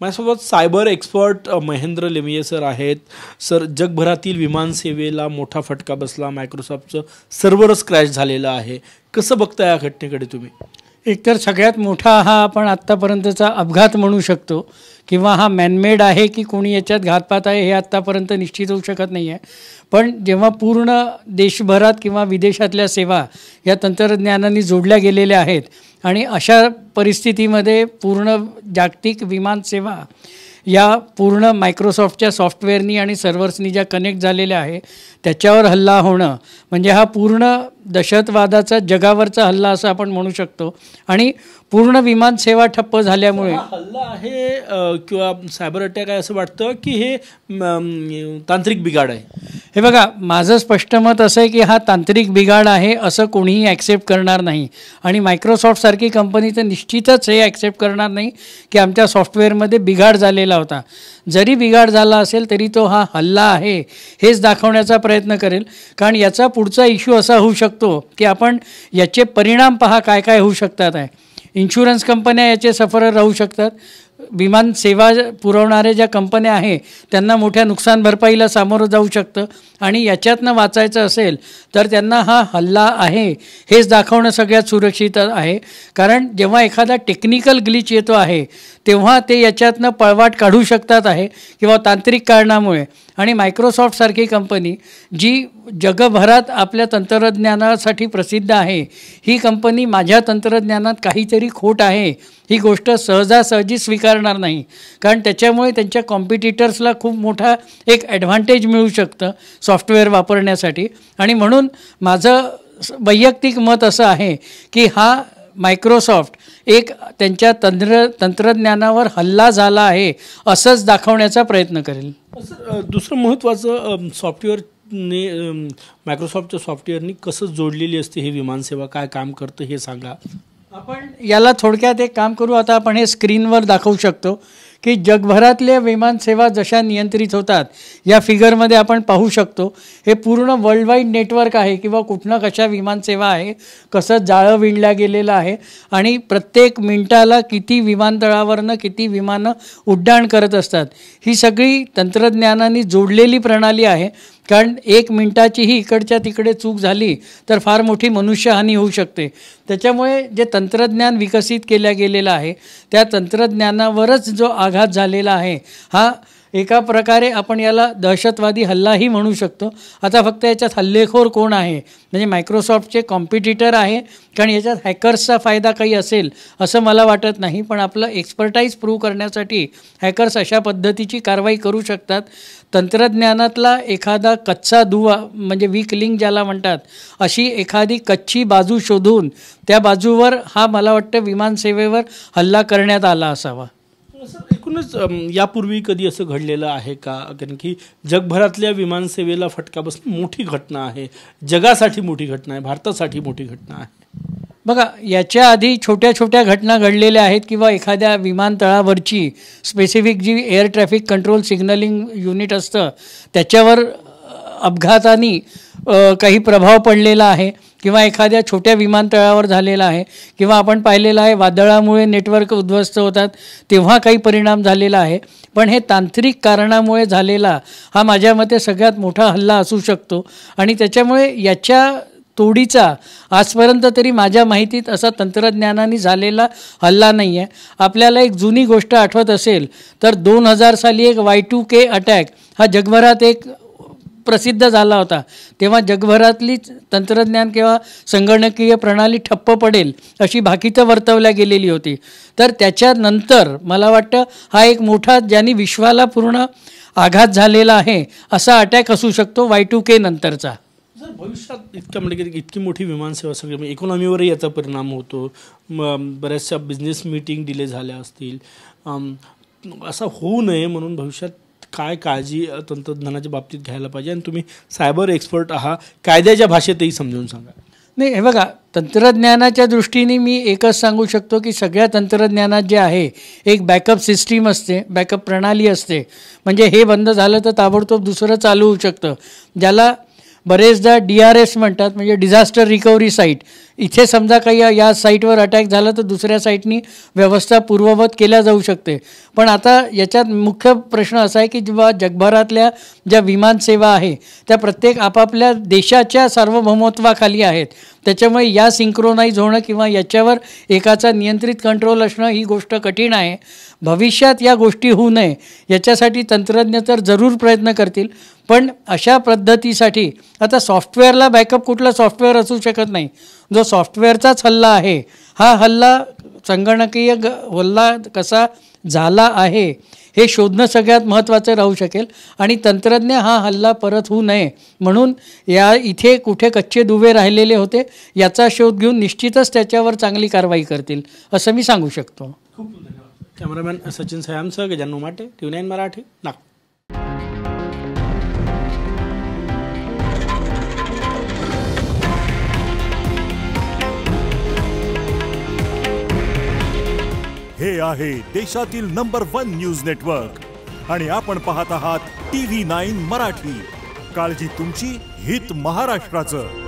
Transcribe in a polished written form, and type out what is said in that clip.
माझ्यासोबत cyber expert Mahendra लेमिये sir आहेत. Sir, जगभरातील विमानसेवेला मोठा फटका बसला, मायक्रोसॉफ्टचं सर्व्हरच क्रॅश झालेलं आहे. कसं बघता या घटनेकडे तुम्ही? एकतर सगळ्यात मोठा हा आपण आत्तापर्यंतचा अपघात म्हणू शकतो, किंवा हा मॅनमेड आहे की कोणी याच्यात घातपात आहे हे आत्तापर्यंत निश्चित होऊ शकत नाही आहे. पण जेव्हा पूर्ण देशभरात किंवा विदेशातल्या सेवा या तंत्रज्ञानाने जोडल्या गेलेल्या आहेत आणि अशा परिस्थितीमध्ये पूर्ण जागतिक विमानसेवा या पूर्ण मायक्रोसॉफ्टच्या सॉफ्टवेअरनी आणि सर्व्हर्सनी ज्या कनेक्ट झालेल्या आहे त्याच्यावर हल्ला होणं म्हणजे हा पूर्ण दहशतवादाचा जगावरचा हल्ला असं आपण म्हणू शकतो. आणि पूर्ण विमानसेवा ठप्प झाल्यामुळे हल्ला आहे किंवा सायबर अटॅक आहे असं वाटतं की हे तांत्रिक बिघाड आहे? हे बघा, माझं स्पष्ट मत असं आहे की हा तांत्रिक बिघाड आहे असं कोणीही ॲक्सेप्ट करणार नाही. आणि मायक्रोसॉफ्टसारखी कंपनी तर निश्चितच हे ॲक्सेप्ट करणार नाही की आमच्या सॉफ्टवेअरमध्ये बिघाड झालेला होता. जरी बिघाड झाला असेल तरी तो हा हल्ला आहे हेच दाखवण्याचा प्रयत्न करेल. कारण याचा पुढचा इश्यू असा होऊ शकतो की आपण याचे परिणाम पहा काय काय होऊ शकतात आहे. इन्शुरन्स कंपन्या याचे सफरर राहू शकतात. विमान सेवा पुरवणारे ज्या कंपन्या आहे त्यांना मोठ्या नुकसान भरपाईला सामोरं जाऊ शकतं. आणि याच्यातनं वाचायचं असेल तर त्यांना हा हल्ला आहे हेच दाखवणं सगळ्यात सुरक्षित आहे. कारण जेव्हा एखादा टेक्निकल ग्लिच येतो आहे तेव्हा ते याच्यातनं पळवाट काढू शकतात आहे किंवा तांत्रिक कारणामुळे. आणि मायक्रोसॉफ्टसारखी कंपनी जी जगभरात आपल्या तंत्रज्ञानासाठी प्रसिद्ध आहे, ही कंपनी माझ्या तंत्रज्ञानात काहीतरी खोट आहे ही गोष्ट सहजासहजी स्वीकारणार नाही. कारण त्याच्यामुळे त्यांच्या कॉम्पिटिटर्सला खूप मोठा एक ॲडव्हान्टेज मिळू शकतं सॉफ्टवेअर वापरण्यासाठी. आणि म्हणून माझं वैयक्तिक मत असं आहे की हा मायक्रोसॉफ्ट एक त्यांच्या तंत्रज्ञानावर हल्ला झाला आहे असंच दाखवण्याचा प्रयत्न करेल. दुसरं महत्त्वाचं, सॉफ्टवेअरने मायक्रोसॉफ्टच्या सॉफ्टवेअरनी कसं जोडलेली असते ही विमानसेवा, काय काम करतं हे सांगा. आपण याला थोडक्यात एक काम करू. आता आपण हे स्क्रीनवर दाखवू शकतो की जगभरातल्या विमानसेवा जशा नियंत्रित होतात या फिगरमध्ये आपण पाहू शकतो. हे पूर्ण वर्ल्डवाईड नेटवर्क आहे किंवा कुठनं कशा विमानसेवा आहे, कसं जाळं विणल्या गेलेलं आहे आणि प्रत्येक मिनिटाला किती विमानतळावरनं किती विमानं उड्डाण करत असतात. ही सगळी तंत्रज्ञानाने जोडलेली प्रणाली आहे. कारण एक मिनिटाचीही इकडच्या तिकडे चूक झाली तर फार मोठी मनुष्यहानी होऊ शकते. त्याच्यामुळे जे तंत्रज्ञान विकसित केलं गेलेलं आहे त्या तंत्रज्ञानावरच जो आघात झालेला आहे हा एका प्रकारे आपण याला दहशतवादी हल्लाही म्हणू शकतो. आता फक्त याच्यात हल्लेखोर कोण आहे म्हणजे मायक्रोसॉफ्टचे कॉम्पिटिटर आहे. कारण याच्यात हॅकर्सचा फायदा काही असेल असं मला वाटत नाही. पण आपलं एक्सपर्टाईज प्रूव्ह करण्यासाठी हॅकर्स अशा पद्धतीची कारवाई करू शकतात. तंत्रज्ञानातला एखादा कच्चा दुवा म्हणजे वीक लिंक ज्याला म्हणतात अशी एखादी कच्ची बाजू शोधून त्या बाजूवर हा मला वाटतं विमानसेवेवर हल्ला करण्यात आला असावा. एकूणच यापूर्वी कधी असं घडलेलं आहे का? कारण की जगभरातल्या विमानसेवेला फटका बसणं मोठी घटना आहे, जगासाठी मोठी घटना आहे, भारतासाठी मोठी घटना आहे. बघा, याच्या आधी छोट्या छोट्या घटना घडलेल्या आहेत किंवा एखाद्या विमानतळावरची स्पेसिफिक जी air traffic control signalling unit असतं त्याच्यावर अपघाताने काही प्रभाव पडलेला आहे किंवा एखाद्या छोट्या विमानतळावर झालेला आहे किंवा आपण पाहिलेलं आहे वादळामुळे नेटवर्क उद्ध्वस्त होतात तेव्हा काही परिणाम झालेला आहे. पण हे तांत्रिक कारणामुळे झालेला हा माझ्या मते सगळ्यात मोठा हल्ला असू शकतो. आणि त्याच्यामुळे याच्या तोडीचा आजपर्यंत तरी माझ्या माहितीत असा तंत्रज्ञानाने झालेला हल्ला नाही आहे. आपल्याला एक जुनी गोष्ट आठवत असेल तर 2000 साली एक Y2K अटॅक हा जगभरात एक प्रसिद्ध झाला होता. तेव्हा जगभरातली तंत्रज्ञान किंवा संगणकीय प्रणाली ठप्प पडेल अशी भाकीतं वर्तवल्या गेलेली होती. तर त्याच्यानंतर मला वाटतं हा एक मोठा ज्यांनी विश्वाला पूर्ण आघात झालेला आहे असा अटॅक असू शकतो Y2K नंतरचा. जर भविष्यात इतक्या म्हणजे इतकी मोठी विमानसेवा सगळी म्हणजे इकॉनॉमीवरही याचा परिणाम होतो, बऱ्याचशा बिझनेस मीटिंग डिले झाल्या असतील, असं होऊ नये म्हणून भविष्यात काय काळजी तंत्रज्ञानाच्या बाबतीत घ्यायला पाहिजे? आणि तुम्ही सायबर एक्सपर्ट आहात, कायद्याच्या भाषेतही समजावून सांगा. नाही, हे बघा, तंत्रज्ञानाच्या दृष्टीने मी एकच सांगू शकतो की सगळ्या तंत्रज्ञानात जे आहे एक बॅकअप सिस्टीम असते, बॅकअप प्रणाली असते. म्हणजे हे बंद झालं तर ताबडतोब दुसरं चालू होऊ शकतं. ज्याला बरेचदा DRS म्हणतात, म्हणजे डिझास्टर रिकव्हरी साईट. इथे समजा काही या साईटवर अटॅक झाला तर दुसऱ्या साईटनी व्यवस्था पूर्ववत केल्या जाऊ शकते. पण आता याच्यात मुख्य प्रश्न असा आहे की जेव्हा जगभरातल्या ज्या विमानसेवा आहे त्या प्रत्येक आपापल्या देशाच्या सार्वभौमत्वाखाली आहेत, त्याच्यामुळे या सिंक्रोनाइज होणं किंवा याच्यावर एकाचा नियंत्रित कंट्रोल असणं ही गोष्ट कठीण आहे. भविष्यात या गोष्टी होऊ नये याच्यासाठी तंत्रज्ञ तर जरूर प्रयत्न करतील, पण अशा पद्धतीसाठी आता सॉफ्टवेअरला बॅकअप कुठलं सॉफ्टवेअर असू शकत नाही. जो सॉफ्टवेअरचाच हल्ला आहे, हा हल्ला संगणकीय हल्ला कसा झाला आहे हे शोधणं सगळ्यात महत्त्वाचं राहू शकेल. आणि तंत्रज्ञ हा हल्ला परत होऊ नये म्हणून या इथे कुठे कच्चे दुवे राहिलेले होते याचा शोध घेऊन निश्चितच त्याच्यावर चांगली कारवाई करतील असं मी सांगू शकतो. खूप धन्यवाद. कॅमेरामॅन सचिन सयामसह गजानन उमाटे, TV9 मराठी, नागपूर. हे आहे देशातील नंबर 1 न्यूज नेटवर्क आणि आपण पाहत आहात TV9 मराठी. काळजी तुमची, हित महाराष्ट्राचं.